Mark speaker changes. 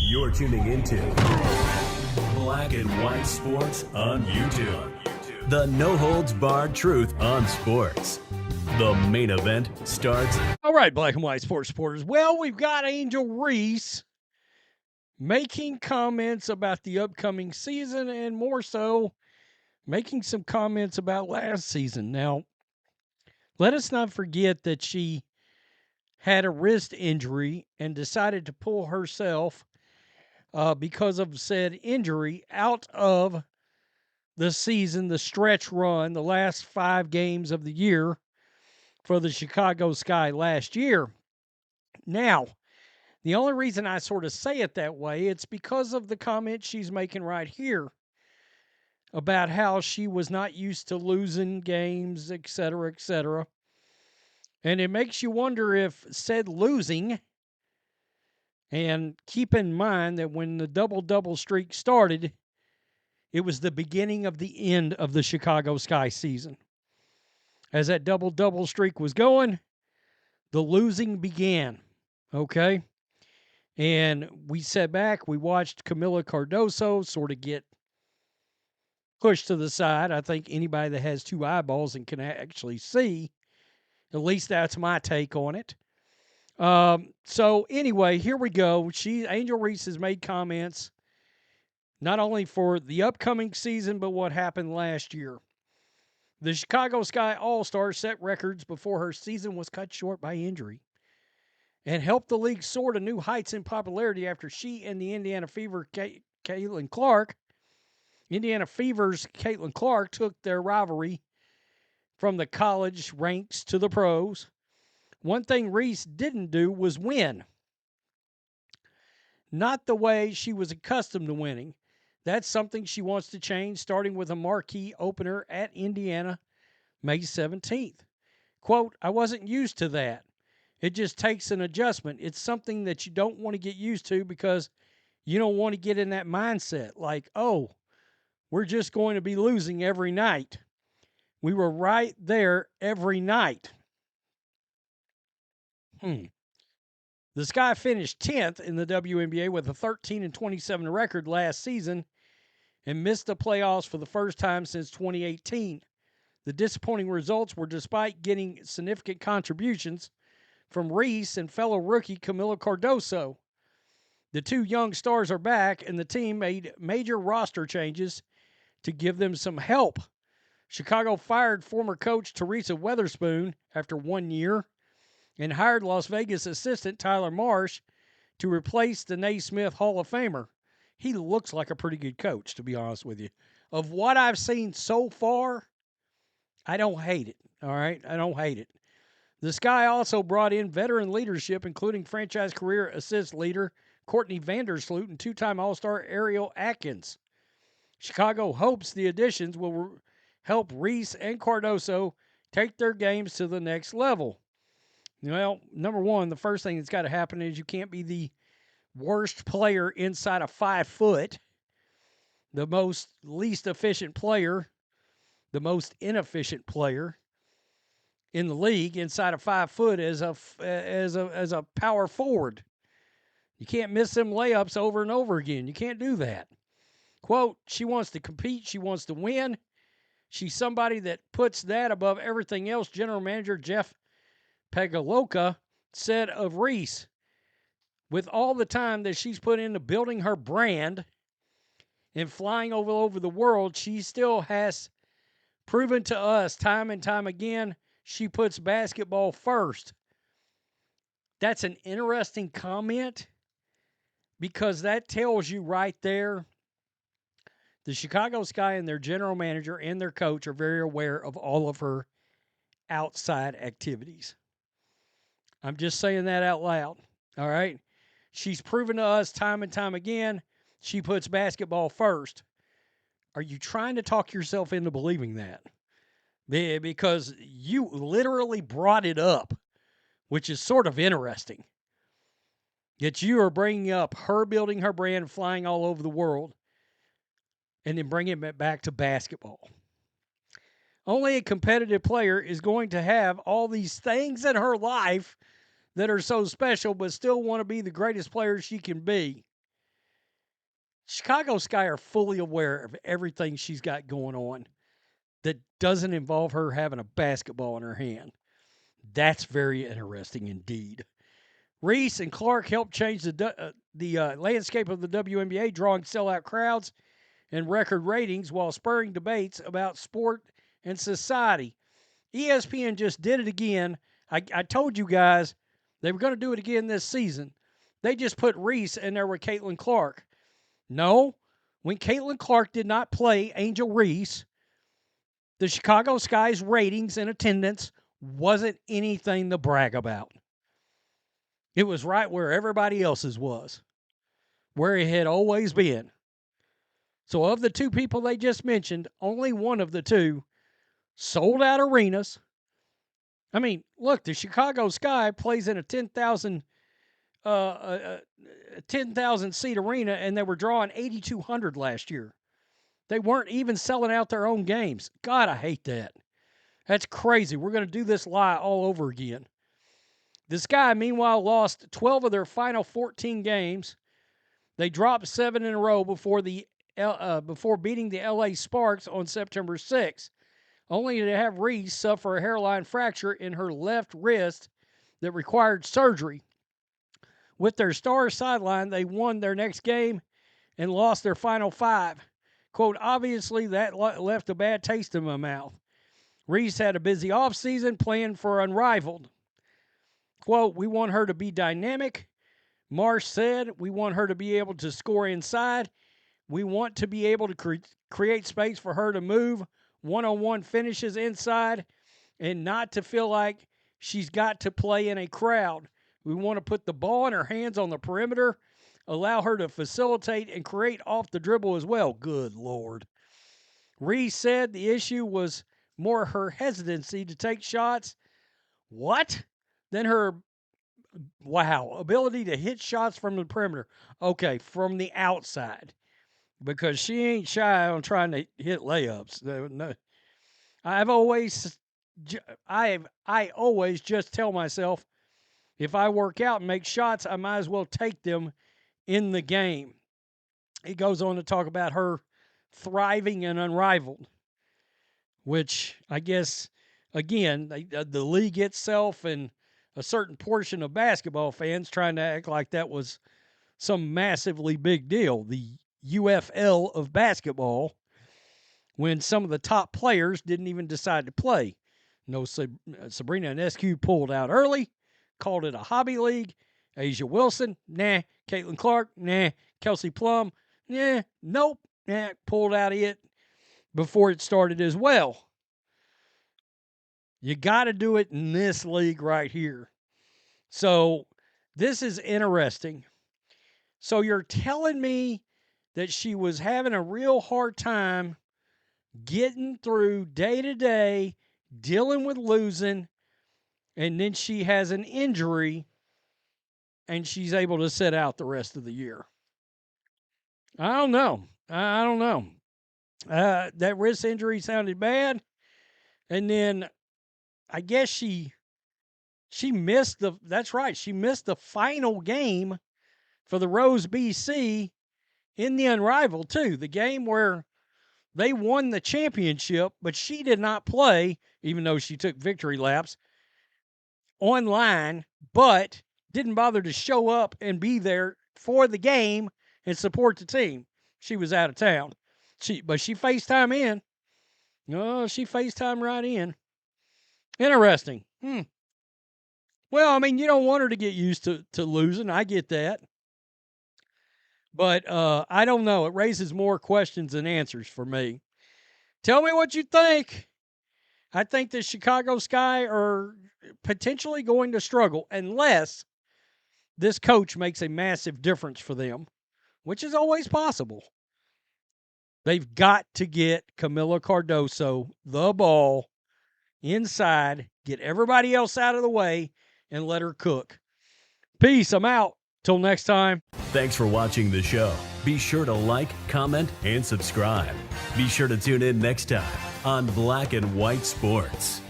Speaker 1: You're tuning into Black and White Sports on YouTube. The no-holds-barred truth on sports. The main event starts.
Speaker 2: All right, Black and White Sports supporters. Well, we've got Angel Reese making comments about the upcoming season and more so making some comments about last season. Now, let us not forget that she had a wrist injury and decided to pull herself because of said injury out of the season, the stretch run, the last 5 games of the year for the Chicago Sky last year. Now, the only reason I sort of say it that way, it's because of the comment she's making right here about how she was not used to losing games, et cetera, et cetera. And it makes you wonder if said losing, and keep in mind that when the double-double streak started, it was the beginning of the end of the Chicago Sky season. As that double-double streak was going, the losing began, okay? And we sat back, we watched Camila Cardoso sort of get pushed to the side. I think anybody that has 2 eyeballs and can actually see, at least that's my take on it. So anyway, here we go. Angel Reese has made comments not only for the upcoming season, but what happened last year. The Chicago Sky All-Stars set records before her season was cut short by injury and helped the league soar to new heights in popularity after she and the Indiana Fever's Caitlin Clark took their rivalry from the college ranks to the pros. One thing Reese didn't do was win. Not the way she was accustomed to winning. That's something she wants to change, starting with a marquee opener at Indiana May 17th. Quote, I wasn't used to that. It just takes an adjustment. It's something that you don't want to get used to because you don't want to get in that mindset like, oh, we're just going to be losing every night. We were right there every night. The Sky finished 10th in the WNBA with a 13-27 record last season and missed the playoffs for the first time since 2018. The disappointing results were despite getting significant contributions from Reese and fellow rookie Camila Cardoso. The 2 young stars are back, and the team made major roster changes to give them some help. Chicago fired former coach Teresa Weatherspoon after 1 year and hired Las Vegas assistant Tyler Marsh to replace the Naismith Hall of Famer. He looks like a pretty good coach, to be honest with you. Of what I've seen so far, I don't hate it, all right? I don't hate it. The Sky also brought in veteran leadership, including franchise career assist leader Courtney Vandersloot and 2-time All-Star Ariel Atkins. Chicago hopes the additions will help Reese and Cardoso take their games to the next level. Well, number one, the first thing that's got to happen is you can't be the worst player inside of 5 foot, the most least efficient player, the most inefficient player in the league inside of 5 foot as a power forward. You can't miss them layups over and over again. You can't do that. Quote, she wants to compete. She wants to win. She's somebody that puts that above everything else. General Manager Jeff Pagaloka said of Reese, with all the time that she's put into building her brand and flying over the world, she still has proven to us time and time again she puts basketball first. That's an interesting comment because that tells you right there the Chicago Sky and their general manager and their coach are very aware of all of her outside activities. I'm just saying that out loud, all right? She's proven to us time and time again she puts basketball first. Are you trying to talk yourself into believing that? Because you literally brought it up, which is sort of interesting. Yet you are bringing up her building her brand, flying all over the world, and then bringing it back to basketball. Only a competitive player is going to have all these things in her life that are so special but still want to be the greatest player she can be. Chicago Sky are fully aware of everything she's got going on that doesn't involve her having a basketball in her hand. That's very interesting indeed. Reese and Clark helped change the landscape of the WNBA, drawing sellout crowds and record ratings while spurring debates about sport and society. ESPN just did it again. I told you guys they were going to do it again this season. They just put Reese in there with Caitlin Clark. No, when Caitlin Clark did not play Angel Reese, the Chicago Sky's ratings and attendance wasn't anything to brag about. It was right where everybody else's was, where it had always been. So of the two people they just mentioned, only one of the two sold out arenas. I mean, look, the Chicago Sky plays in a 10,000 seat arena, and they were drawing 8,200 last year. They weren't even selling out their own games. God, I hate that. That's crazy. We're going to do this lie all over again. The Sky, meanwhile, lost 12 of their final 14 games. They dropped 7 in a row before beating the LA Sparks on September 6th, only to have Reese suffer a hairline fracture in her left wrist that required surgery. With their star sidelined, they won their next game and lost their final 5. Quote, obviously that left a bad taste in my mouth. Reese had a busy offseason playing for Unrivaled. Quote, we want her to be dynamic. Marsh said, we want her to be able to score inside. We want to be able to create space for her to move one-on-one finishes inside and not to feel like she's got to play in a crowd. We want to put the ball in her hands on the perimeter, allow her to facilitate and create off the dribble as well. Good Lord. Reese said the issue was more her hesitancy to take shots. What? Than her, ability to hit shots from the perimeter. Okay, from the outside. Because she ain't shy on trying to hit layups. No. I always just tell myself, if I work out and make shots, I might as well take them in the game. He goes on to talk about her thriving and Unrivaled, which I guess, again, the league itself and a certain portion of basketball fans trying to act like that was some massively big deal. The UFL of basketball, when some of the top players didn't even decide to play. No, Sabrina Ionescu pulled out early, called it a hobby league. Asia Wilson, nah. Caitlin Clark, nah. Kelsey Plum, nah. Nope, nah. Pulled out of it before it started as well. You got to do it in this league right here. So this is interesting. So you're telling me that she was having a real hard time getting through day to day, dealing with losing, and then she has an injury and she's able to sit out the rest of the year. I don't know. I don't know. That wrist injury sounded bad. And then I guess she missed that's right. She missed the final game for the Rose BC in the Unrivaled too. The game where they won the championship, but she did not play, even though she took victory laps online, but didn't bother to show up and be there for the game and support the team. She was out of town. But she FaceTime in. Oh, she FaceTime right in. Interesting. Well, I mean, you don't want her to get used to losing. I get that. But I don't know. It raises more questions than answers for me. Tell me what you think. I think the Chicago Sky are potentially going to struggle unless this coach makes a massive difference for them, which is always possible. They've got to get Camila Cardoso the ball inside, get everybody else out of the way, and let her cook. Peace. I'm out. Till next time.
Speaker 1: Thanks for watching the show. Be sure to like, comment, and subscribe. Be sure to tune in next time on Black and White Sports.